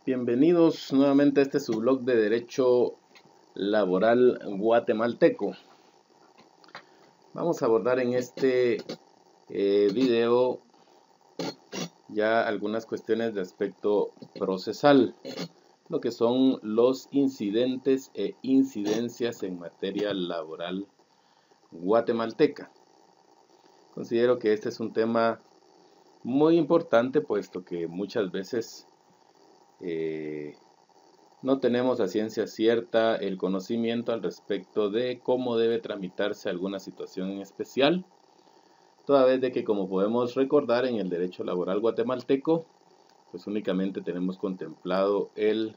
Bienvenidos nuevamente a este su blog de Derecho Laboral Guatemalteco. Vamos a abordar en este video ya algunas cuestiones de aspecto procesal, lo que son los incidentes e incidencias en materia laboral guatemalteca. Considero que este es un tema muy importante, puesto que muchas veces no tenemos a ciencia cierta el conocimiento al respecto de cómo debe tramitarse alguna situación en especial, toda vez de que, como podemos recordar, en el derecho laboral guatemalteco, pues únicamente tenemos contemplado el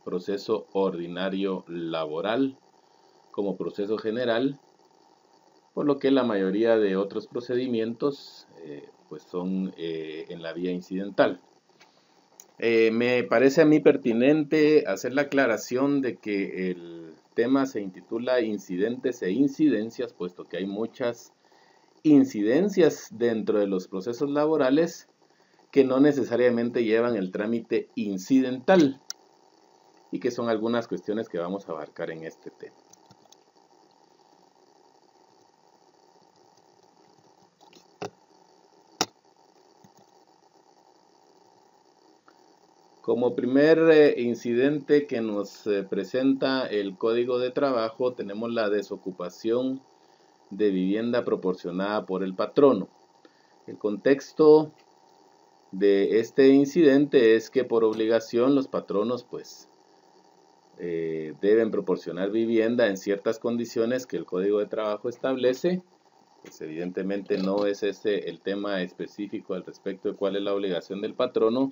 proceso ordinario laboral como proceso general, por lo que la mayoría de otros procedimientos pues son en la vía incidental. Me parece a mí pertinente hacer la aclaración de que el tema se intitula incidentes e incidencias, puesto que hay muchas incidencias dentro de los procesos laborales que no necesariamente llevan el trámite incidental y que son algunas cuestiones que vamos a abarcar en este tema. Como primer incidente que nos presenta el Código de Trabajo, tenemos la desocupación de vivienda proporcionada por el patrono. El contexto de este incidente es que por obligación los patronos pues deben proporcionar vivienda en ciertas condiciones que el Código de Trabajo establece. Pues evidentemente no es ese el tema específico al respecto de cuál es la obligación del patrono,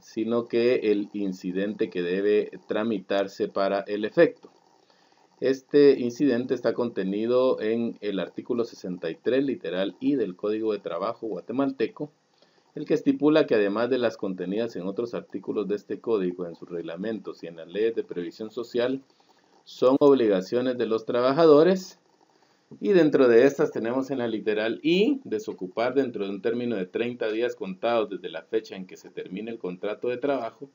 sino que el incidente que debe tramitarse para el efecto. Este incidente está contenido en el artículo 63, literal I del Código de Trabajo guatemalteco, el que estipula que además de las contenidas en otros artículos de este código, en sus reglamentos y en las leyes de previsión social, son obligaciones de los trabajadores. Y dentro de estas tenemos en la literal I, desocupar dentro de un término de 30 días contados desde la fecha en que se termine el contrato de trabajo,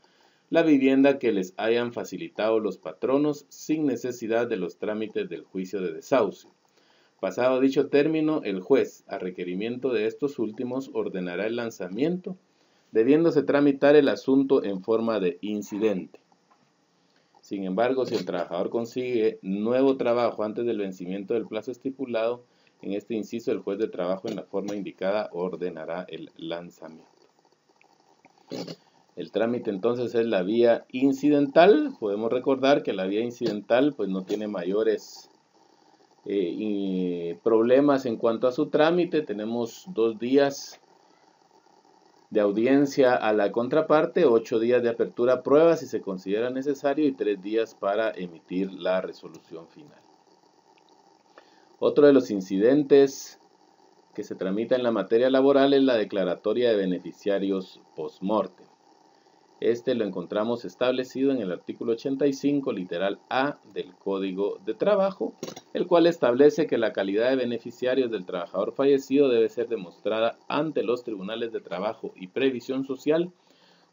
la vivienda que les hayan facilitado los patronos sin necesidad de los trámites del juicio de desahucio. Pasado dicho término, el juez, a requerimiento de estos últimos, ordenará el lanzamiento, debiéndose tramitar el asunto en forma de incidente. Sin embargo, si el trabajador consigue nuevo trabajo antes del vencimiento del plazo estipulado, en este inciso el juez de trabajo en la forma indicada ordenará el lanzamiento. El trámite entonces es la vía incidental. Podemos recordar que la vía incidental pues no tiene mayores problemas en cuanto a su trámite. Tenemos 2 días de audiencia a la contraparte, 8 días de apertura a pruebas si se considera necesario y 3 días para emitir la resolución final. Otro de los incidentes que se tramita en la materia laboral es la declaratoria de beneficiarios post-mortem. Este lo encontramos establecido en el artículo 85, literal A del Código de Trabajo, el cual establece que la calidad de beneficiarios del trabajador fallecido debe ser demostrada ante los tribunales de trabajo y previsión social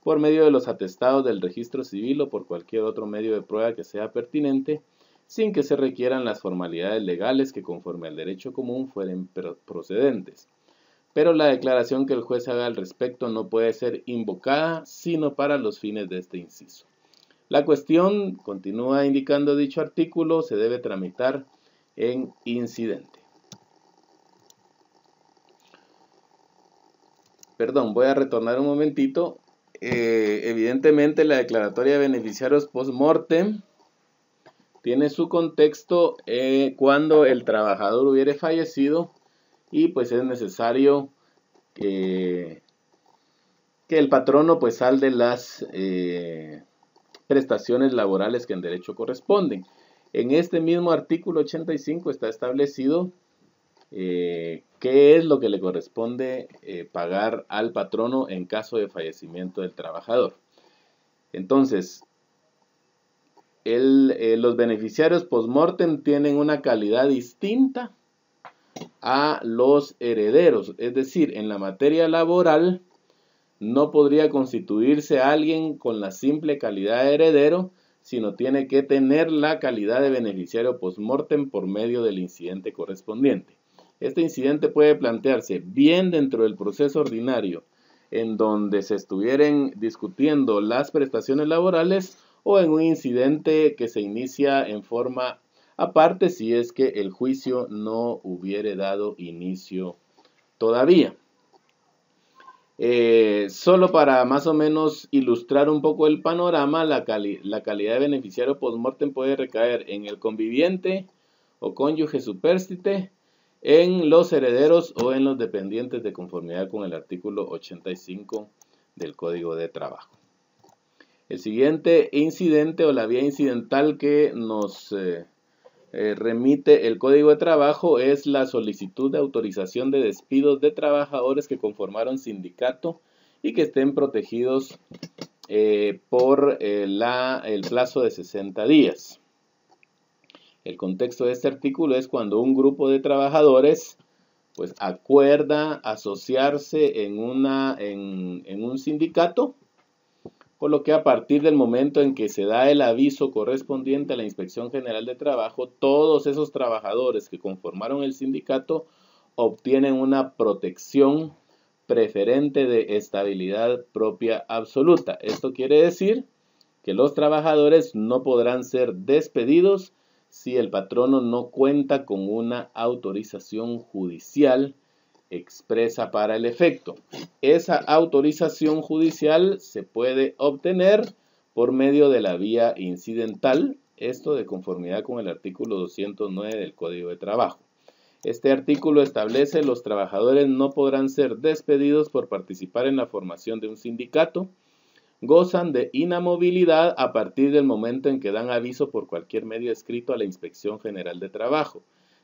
por medio de los atestados del registro civil o por cualquier otro medio de prueba que sea pertinente, sin que se requieran las formalidades legales que conforme al derecho común fueren procedentes. Pero la declaración que el juez haga al respecto no puede ser invocada sino para los fines de este inciso. La cuestión, continúa indicando dicho artículo, se debe tramitar en incidente. Perdón, voy a retornar un momentito. Evidentemente la declaratoria de beneficiarios post-mortem tiene su contexto cuando el trabajador hubiere fallecido y pues es necesario que el patrono pues salde las prestaciones laborales que en derecho corresponden. En este mismo artículo 85 está establecido qué es lo que le corresponde pagar al patrono en caso de fallecimiento del trabajador. Entonces, los beneficiarios post-mortem tienen una calidad distinta a los herederos, es decir, en la materia laboral no podría constituirse alguien con la simple calidad de heredero, sino tiene que tener la calidad de beneficiario post-mortem por medio del incidente correspondiente. Este incidente puede plantearse bien dentro del proceso ordinario, en donde se estuvieran discutiendo las prestaciones laborales, o en un incidente que se inicia en forma aparte si es que el juicio no hubiere dado inicio todavía. Solo para más o menos ilustrar un poco el panorama, la calidad de beneficiario post-mortem puede recaer en el conviviente o cónyuge supérstite, en los herederos o en los dependientes, de conformidad con el artículo 85 del Código de Trabajo. El siguiente incidente o la vía incidental que nos remite el Código de Trabajo es la solicitud de autorización de despidos de trabajadores que conformaron sindicato y que estén protegidos por el plazo de 60 días. El contexto de este artículo es cuando un grupo de trabajadores pues acuerda asociarse en un sindicato, por lo que a partir del momento en que se da el aviso correspondiente a la Inspección General de Trabajo, todos esos trabajadores que conformaron el sindicato obtienen una protección preferente de estabilidad propia absoluta. Esto quiere decir que los trabajadores no podrán ser despedidos si el patrono no cuenta con una autorización judicial expresa para el efecto. Esa autorización judicial se puede obtener por medio de la vía incidental, esto de conformidad con el artículo 209 del Código de Trabajo. Este artículo establece: los trabajadores no podrán ser despedidos por participar en la formación de un sindicato, gozan de inamovilidad a partir del momento en que dan aviso por cualquier medio escrito a la Inspección General de Trabajo,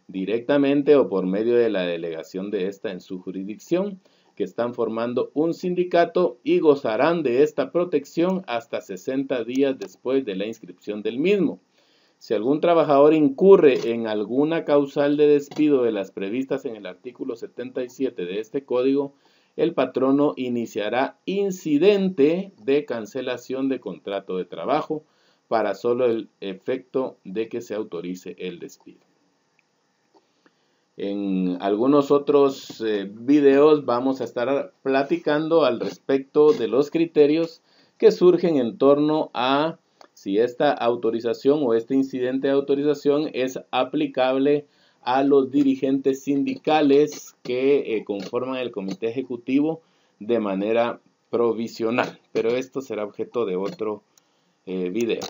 directamente o por medio de la delegación de esta en su jurisdicción, que están formando un sindicato, y gozarán de esta protección hasta 60 días después de la inscripción del mismo. Si algún trabajador incurre en alguna causal de despido de las previstas en el artículo 77 de este código, el patrono iniciará incidente de cancelación de contrato de trabajo para solo el efecto de que se autorice el despido. En algunos otros videos vamos a estar platicando al respecto de los criterios que surgen en torno a si esta autorización o este incidente de autorización es aplicable a los dirigentes sindicales que conforman el comité ejecutivo de manera provisional. Pero esto será objeto de otro video.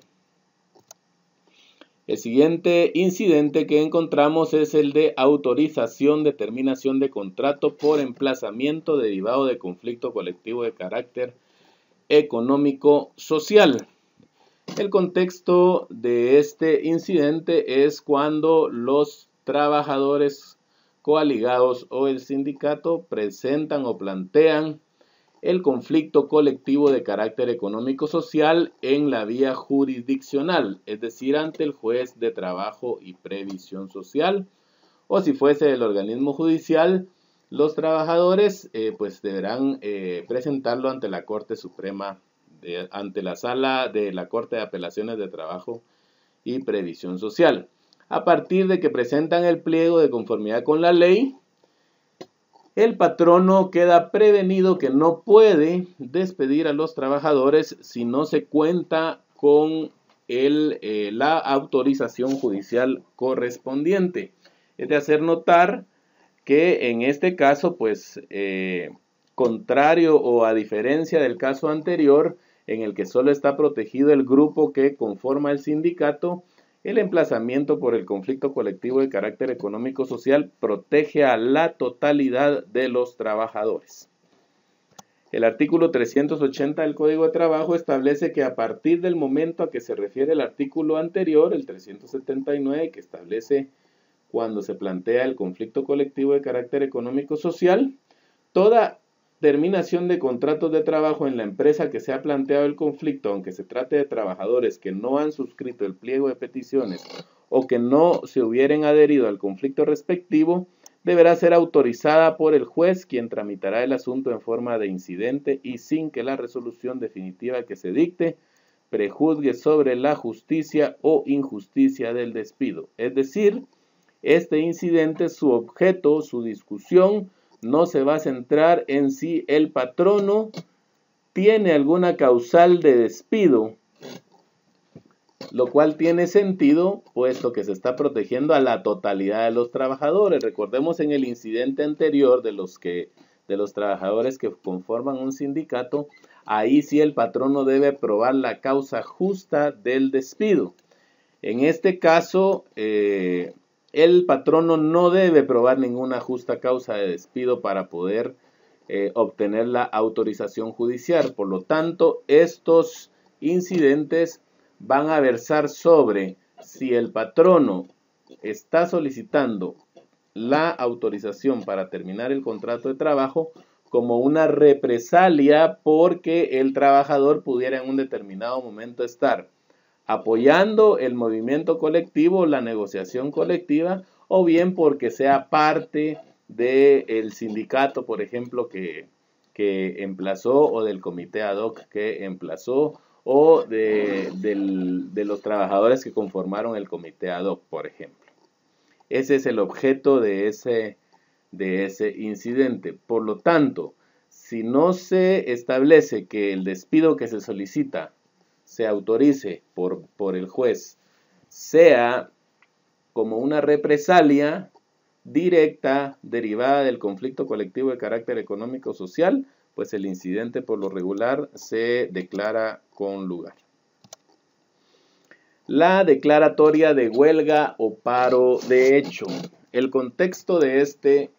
El siguiente incidente que encontramos es el de autorización de terminación de contrato por emplazamiento derivado de conflicto colectivo de carácter económico social. El contexto de este incidente es cuando los trabajadores coaligados o el sindicato presentan o plantean el conflicto colectivo de carácter económico-social en la vía jurisdiccional, es decir, ante el juez de trabajo y previsión social, o si fuese el organismo judicial, los trabajadores pues deberán presentarlo ante la Corte Suprema, ante la Sala de la Corte de Apelaciones de Trabajo y Previsión Social. A partir de que presentan el pliego de conformidad con la ley, el patrono queda prevenido que no puede despedir a los trabajadores si no se cuenta con la autorización judicial correspondiente. Es de hacer notar que en este caso, pues, contrario o a diferencia del caso anterior, en el que solo está protegido el grupo que conforma el sindicato, el emplazamiento por el conflicto colectivo de carácter económico-social protege a la totalidad de los trabajadores. El artículo 380 del Código de Trabajo establece que a partir del momento a que se refiere el artículo anterior, el 379, que establece cuando se plantea el conflicto colectivo de carácter económico-social, toda terminación de contratos de trabajo en la empresa que se ha planteado el conflicto, aunque se trate de trabajadores que no han suscrito el pliego de peticiones o que no se hubieran adherido al conflicto respectivo, deberá ser autorizada por el juez, quien tramitará el asunto en forma de incidente y sin que la resolución definitiva que se dicte prejuzgue sobre la justicia o injusticia del despido. Es decir, este incidente, su objeto, su discusión, no se va a centrar en si el patrono tiene alguna causal de despido, lo cual tiene sentido puesto que se está protegiendo a la totalidad de los trabajadores. Recordemos en el incidente anterior de los trabajadores que conforman un sindicato, ahí sí el patrono debe probar la causa justa del despido. En este caso, el patrono no debe probar ninguna justa causa de despido para poder obtener la autorización judicial. Por lo tanto, estos incidentes van a versar sobre si el patrono está solicitando la autorización para terminar el contrato de trabajo como una represalia porque el trabajador pudiera en un determinado momento estar apoyando el movimiento colectivo, la negociación colectiva, o bien porque sea parte del sindicato, por ejemplo, que emplazó, o del comité ad hoc que emplazó, o de los trabajadores que conformaron el comité ad hoc, por ejemplo. Ese es el objeto de ese incidente. Por lo tanto, si no se establece que el despido que se solicita se autorice por el juez, sea como una represalia directa derivada del conflicto colectivo de carácter económico o social, pues el incidente por lo regular se declara con lugar. La declaratoria de huelga o paro de hecho. El contexto de este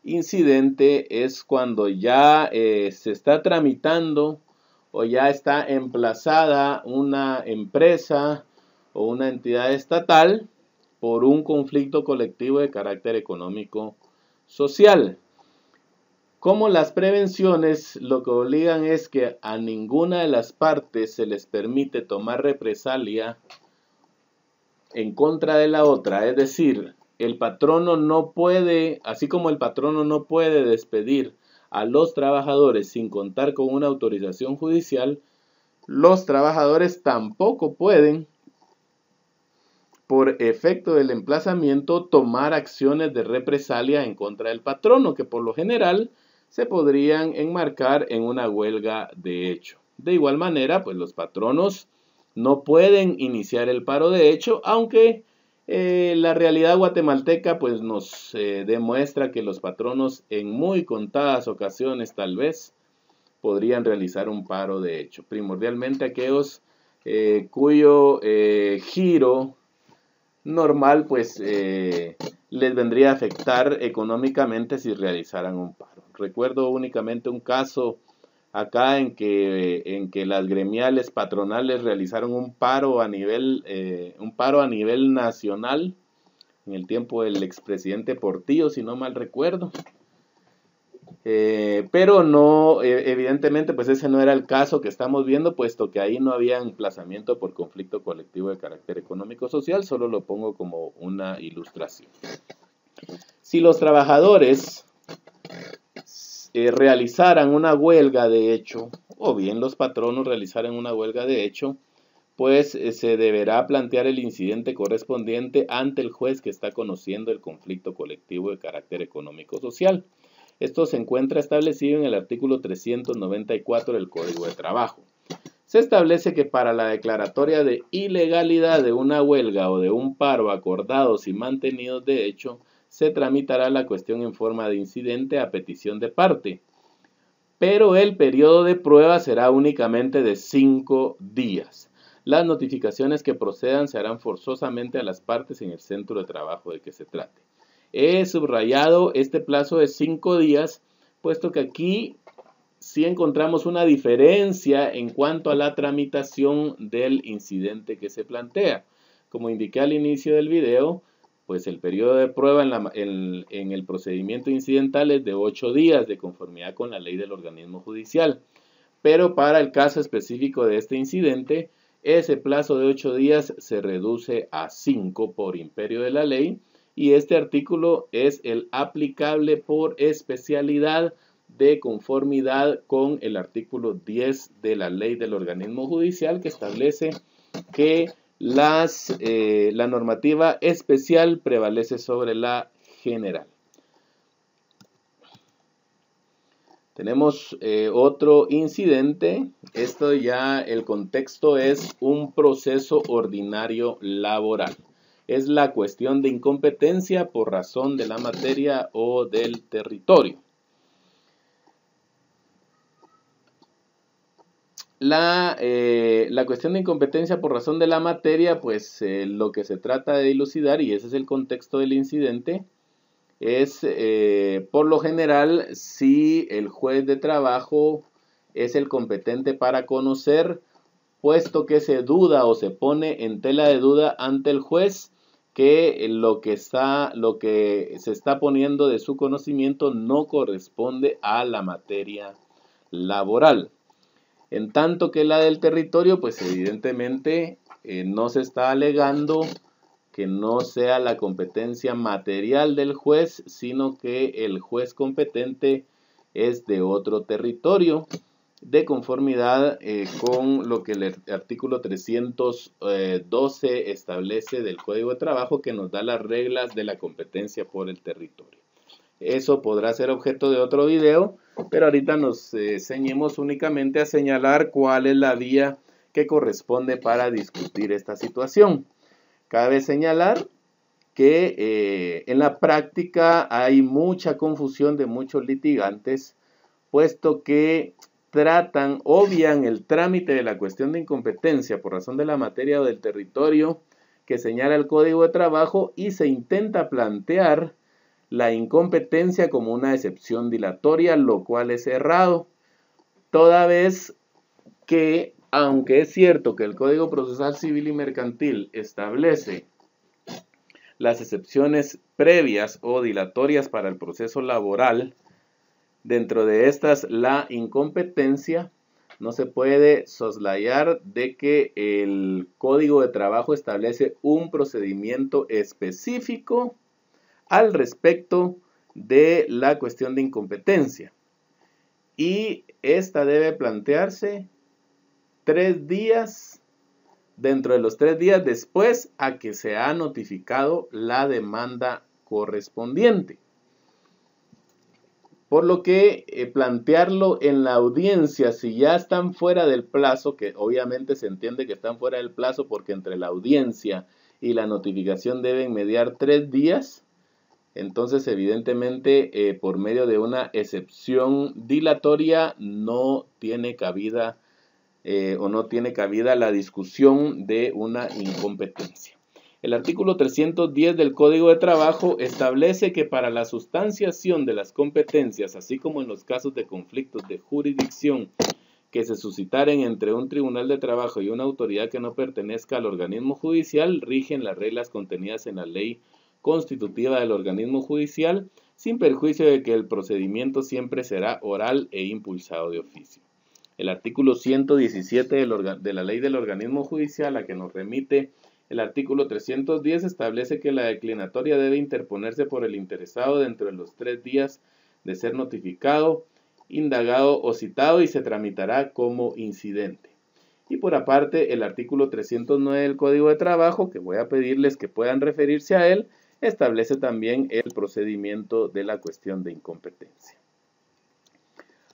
incidente es cuando ya se está tramitando o ya está emplazada una empresa o una entidad estatal por un conflicto colectivo de carácter económico social. Como las prevenciones lo que obligan es que a ninguna de las partes se les permite tomar represalia en contra de la otra, es decir, el patrono no puede, así como el patrono no puede despedir a los trabajadores sin contar con una autorización judicial, los trabajadores tampoco pueden, por efecto del emplazamiento, tomar acciones de represalia en contra del patrono, que por lo general se podrían enmarcar en una huelga de hecho. De igual manera, pues los patronos no pueden iniciar el paro de hecho, aunque la realidad guatemalteca pues nos demuestra que los patronos en muy contadas ocasiones tal vez podrían realizar un paro de hecho. Primordialmente aquellos cuyo giro normal pues les vendría a afectar económicamente si realizaran un paro. Recuerdo únicamente un caso acá en que las gremiales patronales realizaron un paro a nivel nacional en el tiempo del expresidente Portillo, si no mal recuerdo. Pero no, evidentemente, pues ese no era el caso que estamos viendo, puesto que ahí no había emplazamiento por conflicto colectivo de carácter económico-social, solo lo pongo como una ilustración. Si los trabajadores realizaran una huelga de hecho, o bien los patronos realizaran una huelga de hecho, pues se deberá plantear el incidente correspondiente ante el juez que está conociendo el conflicto colectivo de carácter económico-social. Esto se encuentra establecido en el artículo 394 del Código de Trabajo. Se establece que para la declaratoria de ilegalidad de una huelga o de un paro acordados y mantenidos de hecho, se tramitará la cuestión en forma de incidente a petición de parte, pero el periodo de prueba será únicamente de 5 días. Las notificaciones que procedan se harán forzosamente a las partes en el centro de trabajo de que se trate. He subrayado este plazo de 5 días, puesto que aquí sí encontramos una diferencia en cuanto a la tramitación del incidente que se plantea. Como indiqué al inicio del video, pues el periodo de prueba en el procedimiento incidental es de 8 días, de conformidad con la ley del organismo judicial. Pero para el caso específico de este incidente, ese plazo de 8 días se reduce a 5 por imperio de la ley, y este artículo es el aplicable por especialidad de conformidad con el artículo 10 de la ley del organismo judicial, que establece que la normativa especial prevalece sobre la general. Tenemos otro incidente. Esto ya el contexto es un proceso ordinario laboral. Es la cuestión de incompetencia por razón de la materia o del territorio. La cuestión de incompetencia por razón de la materia, pues lo que se trata de dilucidar, y ese es el contexto del incidente, es por lo general si el juez de trabajo es el competente para conocer, puesto que se duda o se pone en tela de duda ante el juez que lo que se está poniendo de su conocimiento no corresponde a la materia laboral. En tanto que la del territorio, pues evidentemente no se está alegando que no sea la competencia material del juez, sino que el juez competente es de otro territorio, de conformidad con lo que el artículo 312 establece del Código de Trabajo, que nos da las reglas de la competencia por el territorio. Eso podrá ser objeto de otro video, pero ahorita nos ceñimos únicamente a señalar cuál es la vía que corresponde para discutir esta situación. Cabe señalar que en la práctica hay mucha confusión de muchos litigantes, puesto que obvian el trámite de la cuestión de incompetencia por razón de la materia o del territorio que señala el Código de Trabajo y se intenta plantear la incompetencia como una excepción dilatoria, lo cual es errado, toda vez que, aunque es cierto que el Código Procesal Civil y Mercantil establece las excepciones previas o dilatorias para el proceso laboral, dentro de estas la incompetencia, no se puede soslayar de que el Código de Trabajo establece un procedimiento específico al respecto de la cuestión de incompetencia. Y esta debe plantearse 3 días, dentro de los 3 días después a que se ha notificado la demanda correspondiente. Por lo que plantearlo en la audiencia, si ya están fuera del plazo, que obviamente se entiende que están fuera del plazo porque entre la audiencia y la notificación deben mediar 3 días, entonces evidentemente por medio de una excepción dilatoria no tiene cabida la discusión de una incompetencia. El artículo 310 del Código de Trabajo establece que para la sustanciación de las competencias, así como en los casos de conflictos de jurisdicción que se suscitaren entre un tribunal de trabajo y una autoridad que no pertenezca al organismo judicial, rigen las reglas contenidas en la ley constitutiva del organismo judicial, sin perjuicio de que el procedimiento siempre será oral e impulsado de oficio. El artículo 117 de la ley del organismo judicial, a que nos remite el artículo 310, establece que la declinatoria debe interponerse por el interesado dentro de los 3 días de ser notificado, indagado o citado y se tramitará como incidente. Y por aparte, el artículo 309 del Código de Trabajo, que voy a pedirles que puedan referirse a él, establece también el procedimiento de la cuestión de incompetencia.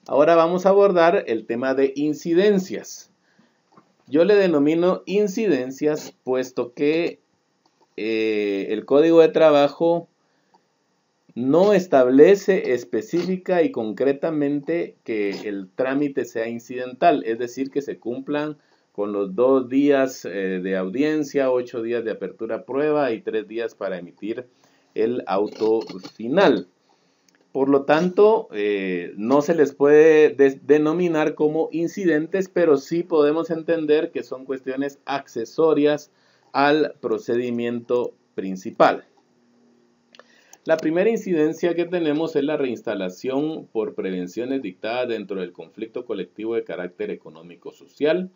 Ahora vamos a abordar el tema de incidencias. Yo le denomino incidencias puesto que el Código de Trabajo no establece específica y concretamente que el trámite sea incidental, es decir, que se cumplan con los 2 días de audiencia, 8 días de apertura a prueba y 3 días para emitir el auto final. Por lo tanto, no se les puede denominar como incidentes, pero sí podemos entender que son cuestiones accesorias al procedimiento principal. La primera incidencia que tenemos es la reinstalación por prevenciones dictadas dentro del conflicto colectivo de carácter económico-social,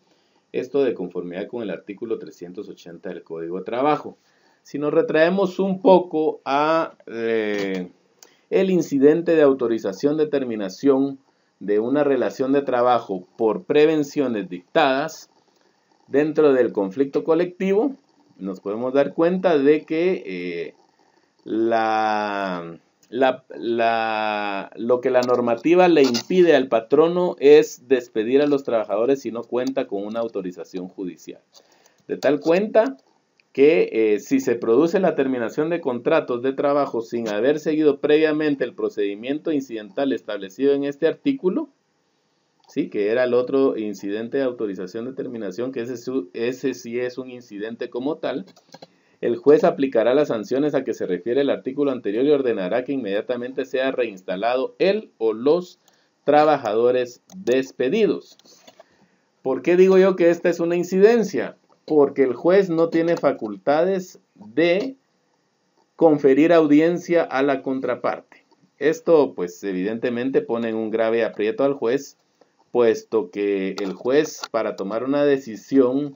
esto de conformidad con el artículo 380 del Código de Trabajo. Si nos retraemos un poco a el incidente de autorización de terminación de una relación de trabajo por prevenciones dictadas dentro del conflicto colectivo, nos podemos dar cuenta de que lo que la normativa le impide al patrono es despedir a los trabajadores si no cuenta con una autorización judicial. De tal cuenta que si se produce la terminación de contratos de trabajo sin haber seguido previamente el procedimiento incidental establecido en este artículo, ¿sí? Que era el otro incidente de autorización de terminación, que ese sí es un incidente como tal, el juez aplicará las sanciones a que se refiere el artículo anterior y ordenará que inmediatamente sea reinstalado él o los trabajadores despedidos. ¿Por qué digo yo que esta es una incidencia? Porque el juez no tiene facultades de conferir audiencia a la contraparte. Esto, pues, evidentemente pone en un grave aprieto al juez, puesto que el juez, para tomar una decisión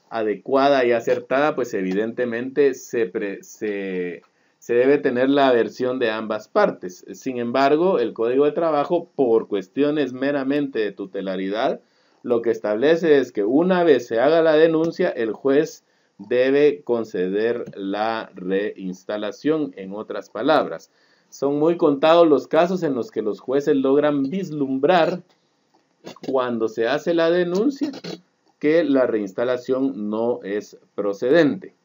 adecuada y acertada, pues evidentemente se debe tener la versión de ambas partes. Sin embargo, el Código de Trabajo, por cuestiones meramente de tutelaridad, lo que establece es que una vez se haga la denuncia, el juez debe conceder la reinstalación, en otras palabras. Son muy contados los casos en los que los jueces logran vislumbrar, cuando se hace la denuncia, que la reinstalación no es procedente.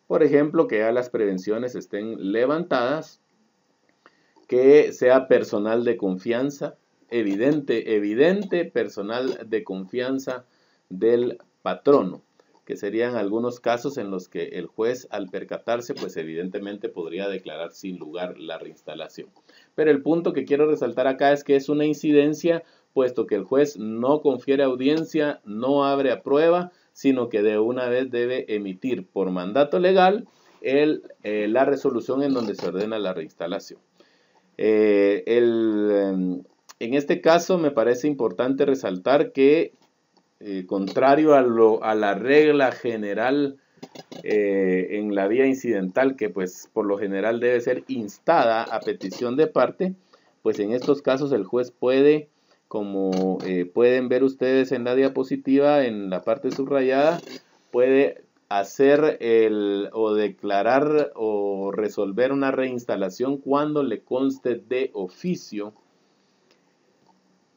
Por ejemplo, que ya las prevenciones estén levantadas, que sea personal de confianza, evidente personal de confianza del patrono, que serían algunos casos en los que el juez, al percatarse, pues evidentemente podría declarar sin lugar la reinstalación. Pero el punto que quiero resaltar acá es que es una incidencia, puesto que el juez no confiere audiencia, no abre a prueba, sino que de una vez debe emitir por mandato legal la resolución en donde se ordena la reinstalación. En este caso me parece importante resaltar que, contrario a la regla general en la vía incidental, que pues por lo general debe ser instada a petición de parte, pues en estos casos el juez puede, como pueden ver ustedes en la diapositiva, en la parte subrayada, puede hacer o declarar o resolver una reinstalación cuando le conste de oficio,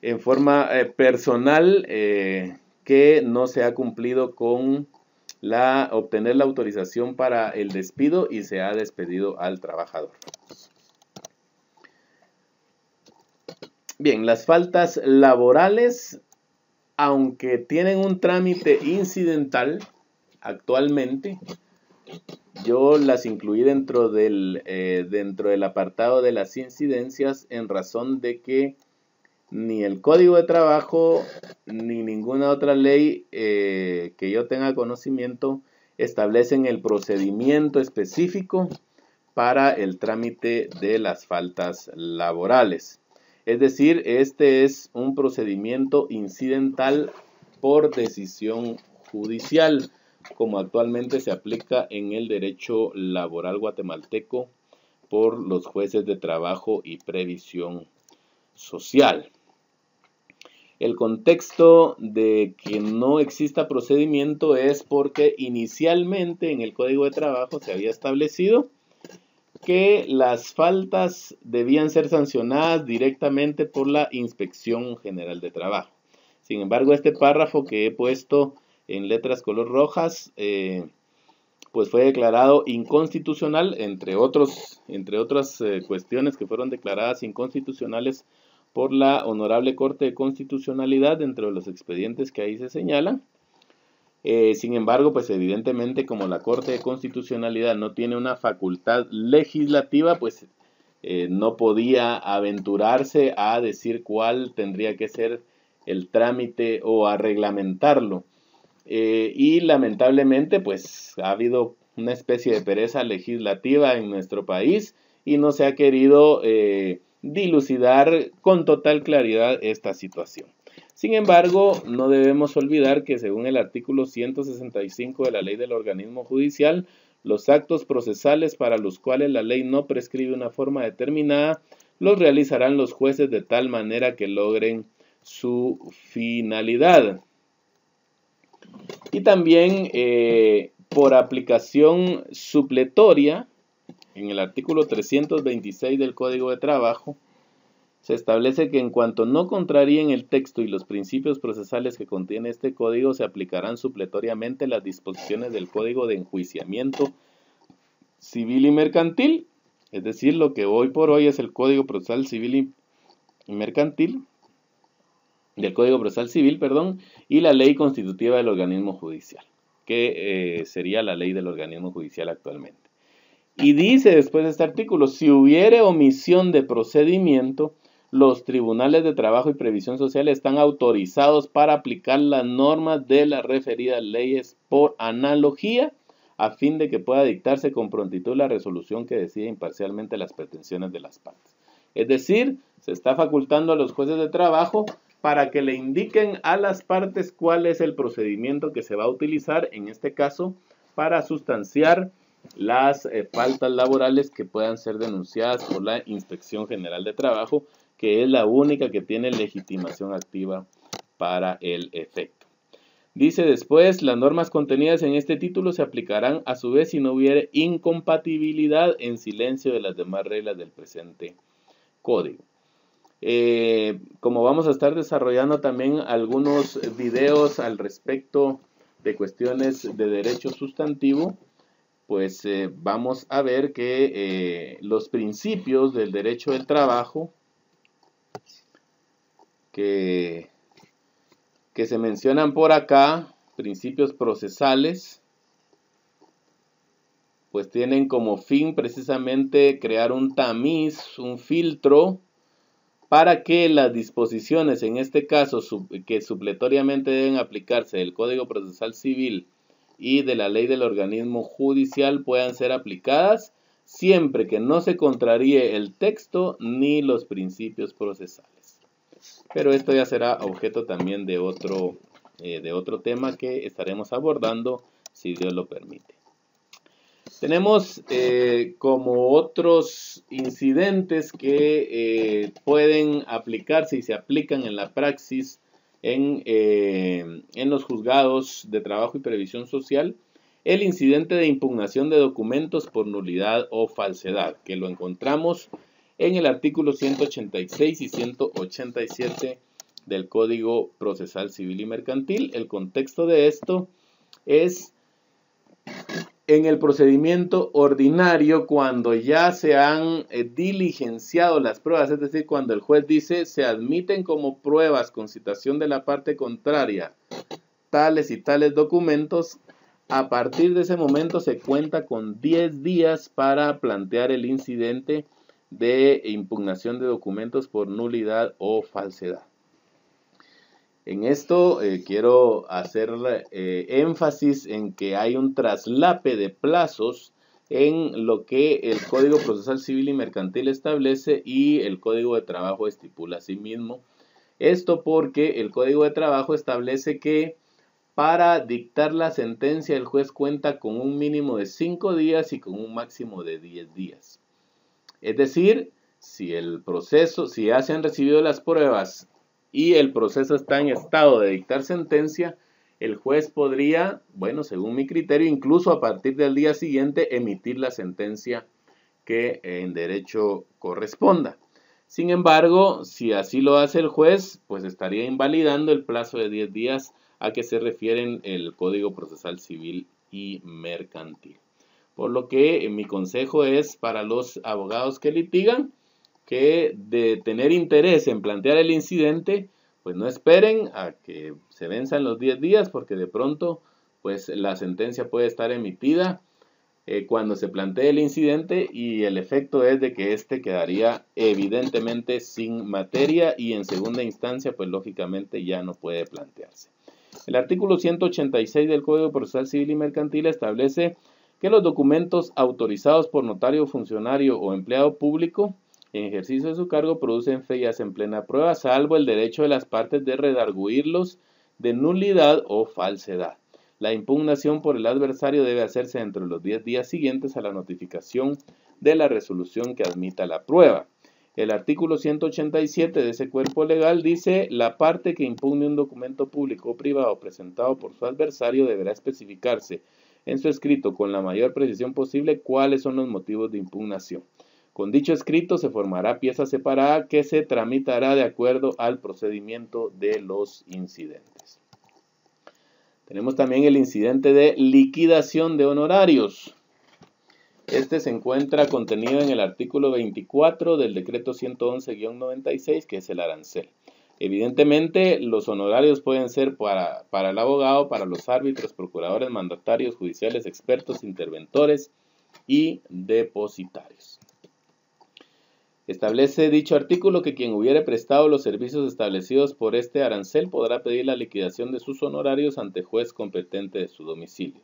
en forma personal, que no se ha cumplido con obtener la autorización para el despido y se ha despedido al trabajador. Bien, las faltas laborales, aunque tienen un trámite incidental actualmente, yo las incluí dentro del apartado de las incidencias, en razón de que ni el Código de Trabajo ni ninguna otra ley que yo tenga conocimiento establecen el procedimiento específico para el trámite de las faltas laborales. Es decir, este es un procedimiento incidental por decisión judicial, como actualmente se aplica en el derecho laboral guatemalteco por los jueces de trabajo y previsión social. El contexto de que no exista procedimiento es porque inicialmente en el Código de Trabajo se había establecido que las faltas debían ser sancionadas directamente por la Inspección General de Trabajo. Sin embargo, este párrafo que he puesto en letras color rojas, pues fue declarado inconstitucional, entre otras cuestiones que fueron declaradas inconstitucionales por la Honorable Corte de Constitucionalidad dentro de los expedientes que ahí se señalan. Sin embargo, pues evidentemente, como la Corte de Constitucionalidad no tiene una facultad legislativa, pues no podía aventurarse a decir cuál tendría que ser el trámite o a reglamentarlo. Y lamentablemente, pues ha habido una especie de pereza legislativa en nuestro país y no se ha querido dilucidar con total claridad esta situación. Sin embargo, no debemos olvidar que según el artículo 165 de la Ley del Organismo Judicial, Los actos procesales para los cuales la ley no prescribe una forma determinada, los realizarán los jueces de tal manera que logren su finalidad. Y también por aplicación supletoria, en el artículo 326 del Código de Trabajo, se establece que en cuanto no contraríen el texto y los principios procesales que contiene este código, se aplicarán supletoriamente las disposiciones del Código de Enjuiciamiento Civil y Mercantil, es decir, lo que hoy por hoy es el Código Procesal Civil y Mercantil, del Código Procesal Civil, y la ley constitutiva del organismo judicial, que sería la ley del organismo judicial actualmente. Y dice después de este artículo, si hubiere omisión de procedimiento, los tribunales de trabajo y previsión social están autorizados para aplicar las normas de las referidas leyes por analogía, a fin de que pueda dictarse con prontitud la resolución que decida imparcialmente las pretensiones de las partes. Es decir, se está facultando a los jueces de trabajo para que le indiquen a las partes cuál es el procedimiento que se va a utilizar, en este caso, para sustanciar las faltas laborales que puedan ser denunciadas por la Inspección General de Trabajo, que es la única que tiene legitimación activa para el efecto. Dice después, las normas contenidas en este título se aplicarán a su vez si no hubiere incompatibilidad en silencio de las demás reglas del presente código. Como vamos a estar desarrollando también algunos videos al respecto de cuestiones de derecho sustantivo, pues vamos a ver que los principios del derecho del trabajo que se mencionan por acá, principios procesales, pues tienen como fin precisamente crear un tamiz, un filtro, para que las disposiciones, en este caso, que supletoriamente deben aplicarse del Código Procesal Civil y de la ley del organismo judicial puedan ser aplicadas, siempre que no se contraríe el texto ni los principios procesales. Pero esto ya será objeto también de otro tema que estaremos abordando, si Dios lo permite. Tenemos como otros incidentes que pueden aplicarse y se aplican en la praxis en los juzgados de trabajo y previsión social, el incidente de impugnación de documentos por nulidad o falsedad, que lo encontramos en el artículo 186 y 187 del Código Procesal Civil y Mercantil. El contexto de esto es en el procedimiento ordinario, cuando ya se han diligenciado las pruebas, es decir, cuando el juez dice se admiten como pruebas con citación de la parte contraria tales y tales documentos, a partir de ese momento se cuenta con 10 días para plantear el incidente de impugnación de documentos por nulidad o falsedad. En esto quiero hacer énfasis en que hay un traslape de plazos en lo que el Código Procesal Civil y Mercantil establece y el Código de Trabajo estipula asimismo. Esto porque el Código de Trabajo establece que para dictar la sentencia el juez cuenta con un mínimo de 5 días y con un máximo de 10 días. Es decir, si ya se han recibido las pruebas y el proceso está en estado de dictar sentencia, el juez podría, según mi criterio, incluso a partir del día siguiente, emitir la sentencia que en derecho corresponda. Sin embargo, si así lo hace el juez, pues estaría invalidando el plazo de 10 días a que se refieren el Código Procesal Civil y Mercantil. Por lo que mi consejo es para los abogados que litigan que de tener interés en plantear el incidente, pues no esperen a que se venzan los 10 días, porque de pronto pues la sentencia puede estar emitida cuando se plantee el incidente y el efecto es de que este quedaría evidentemente sin materia y en segunda instancia pues lógicamente ya no puede plantearse. El artículo 186 del Código Procesal Civil y Mercantil establece que los documentos autorizados por notario, funcionario o empleado público en ejercicio de su cargo producen fe y hacen plena prueba, salvo el derecho de las partes de redarguirlos de nulidad o falsedad. La impugnación por el adversario debe hacerse entre los 10 días siguientes a la notificación de la resolución que admita la prueba. El artículo 187 de ese cuerpo legal dice: la parte que impugne un documento público o privado presentado por su adversario deberá especificarse en su escrito con la mayor precisión posible cuáles son los motivos de impugnación. Con dicho escrito se formará pieza separada que se tramitará de acuerdo al procedimiento de los incidentes. Tenemos también el incidente de liquidación de honorarios. Este se encuentra contenido en el artículo 24 del decreto 111-96, que es el arancel. Evidentemente, los honorarios pueden ser para el abogado, para los árbitros, procuradores, mandatarios judiciales, expertos, interventores y depositarios. Establece dicho artículo que quien hubiere prestado los servicios establecidos por este arancel podrá pedir la liquidación de sus honorarios ante juez competente de su domicilio.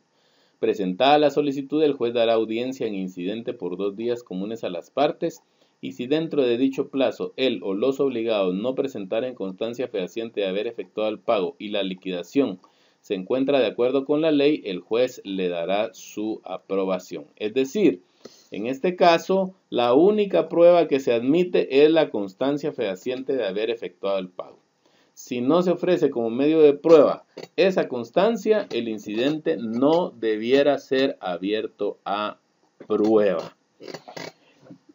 Presentada la solicitud, el juez dará audiencia en incidente por 2 días comunes a las partes, y si dentro de dicho plazo él o los obligados no presentaren constancia fehaciente de haber efectuado el pago y la liquidación se encuentra de acuerdo con la ley, el juez le dará su aprobación. Es decir, en este caso, la única prueba que se admite es la constancia fehaciente de haber efectuado el pago. Si no se ofrece como medio de prueba esa constancia, el incidente no debiera ser abierto a prueba.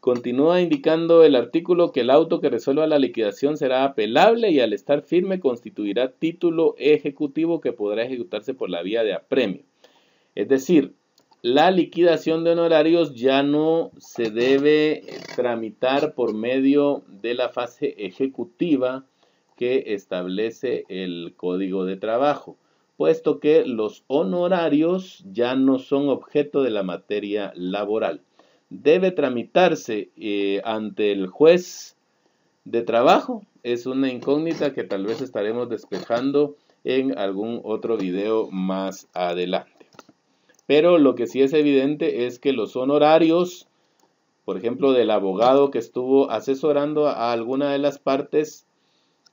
Continúa indicando el artículo que el auto que resuelva la liquidación será apelable y al estar firme constituirá título ejecutivo que podrá ejecutarse por la vía de apremio. Es decir, la liquidación de honorarios ya no se debe tramitar por medio de la fase ejecutiva que establece el Código de Trabajo, puesto que los honorarios ya no son objeto de la materia laboral. Debe tramitarse ante el juez de trabajo. Es una incógnita que tal vez estaremos despejando en algún otro video más adelante. Pero lo que sí es evidente es que los honorarios, por ejemplo, del abogado que estuvo asesorando a alguna de las partes,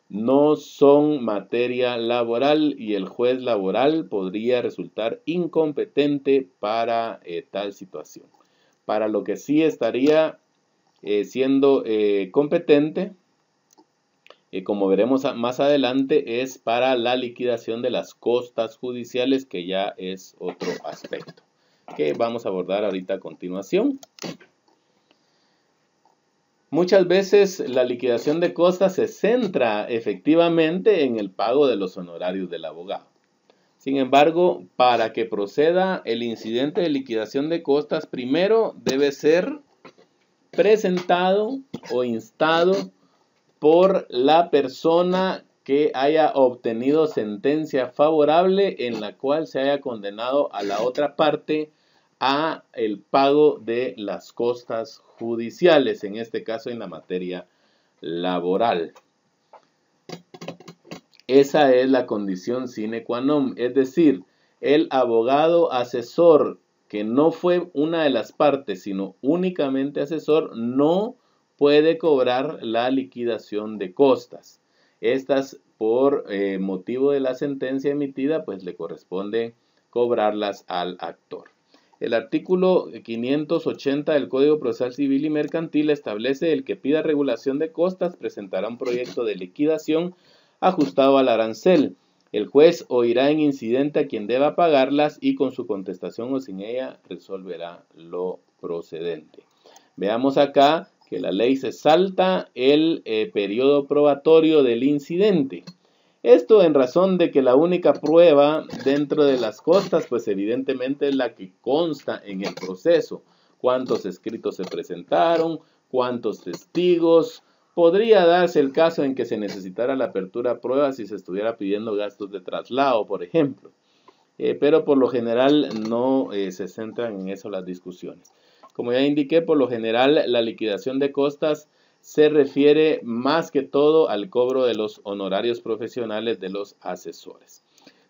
no son materia laboral y el juez laboral podría resultar incompetente para tal situación. Para lo que sí estaría siendo competente, como veremos más adelante, es para la liquidación de las costas judiciales, que ya es otro aspecto que vamos a abordar ahorita a continuación. Muchas veces la liquidación de costas se centra efectivamente en el pago de los honorarios del abogado. Sin embargo, para que proceda el incidente de liquidación de costas, primero debe ser presentado o instado por la persona que haya obtenido sentencia favorable en la cual se haya condenado a la otra parte a el pago de las costas judiciales, en este caso en la materia laboral. Esa es la condición sine qua non, es decir, el abogado asesor que no fue una de las partes, sino únicamente asesor, no puede cobrar la liquidación de costas. Estas, por motivo de la sentencia emitida, pues le corresponde cobrarlas al actor. El artículo 580 del Código Procesal Civil y Mercantil establece: el que pida regulación de costas presentará un proyecto de liquidación ajustado al arancel. El juez oirá en incidente a quien deba pagarlas y con su contestación o sin ella resolverá lo procedente. Veamos acá que la ley se salta el periodo probatorio del incidente. Esto en razón de que la única prueba dentro de las costas, pues evidentemente es la que consta en el proceso. Cuántos escritos se presentaron, cuántos testigos. Podría darse el caso en que se necesitara la apertura a pruebas si se estuviera pidiendo gastos de traslado, por ejemplo. Pero por lo general no se centran en eso las discusiones. Como ya indiqué, por lo general la liquidación de costas se refiere más que todo al cobro de los honorarios profesionales de los asesores.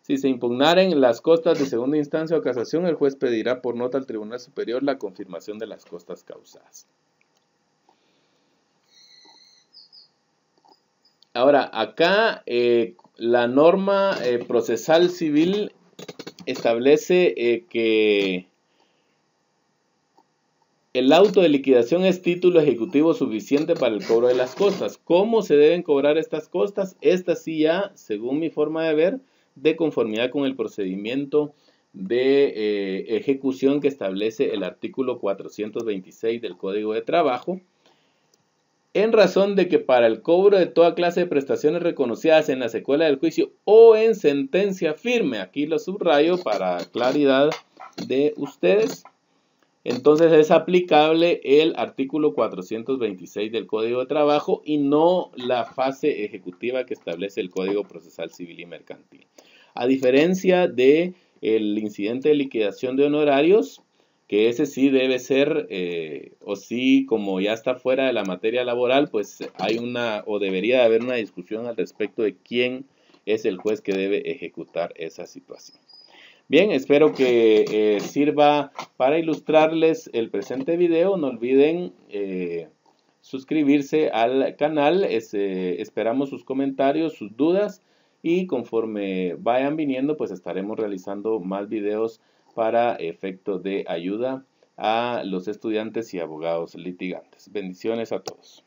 Si se impugnaren las costas de segunda instancia o casación, el juez pedirá por nota al Tribunal Superior la confirmación de las costas causadas. Ahora, acá la norma procesal civil establece que el auto de liquidación es título ejecutivo suficiente para el cobro de las costas. ¿Cómo se deben cobrar estas costas? Estas sí ya, según mi forma de ver, de conformidad con el procedimiento de ejecución que establece el artículo 426 del Código de Trabajo, en razón de que para el cobro de toda clase de prestaciones reconocidas en la secuela del juicio o en sentencia firme, aquí lo subrayo para claridad de ustedes, entonces es aplicable el artículo 426 del Código de Trabajo y no la fase ejecutiva que establece el Código Procesal Civil y Mercantil. A diferencia del incidente de liquidación de honorarios, que ese sí debe ser, o sí, como ya está fuera de la materia laboral, pues hay una, o debería haber una discusión al respecto de quién es el juez que debe ejecutar esa situación. Bien, espero que sirva para ilustrarles el presente video. No olviden suscribirse al canal. Esperamos sus comentarios, sus dudas, y conforme vayan viniendo, pues estaremos realizando más videos para efecto de ayuda a los estudiantes y abogados litigantes. Bendiciones a todos.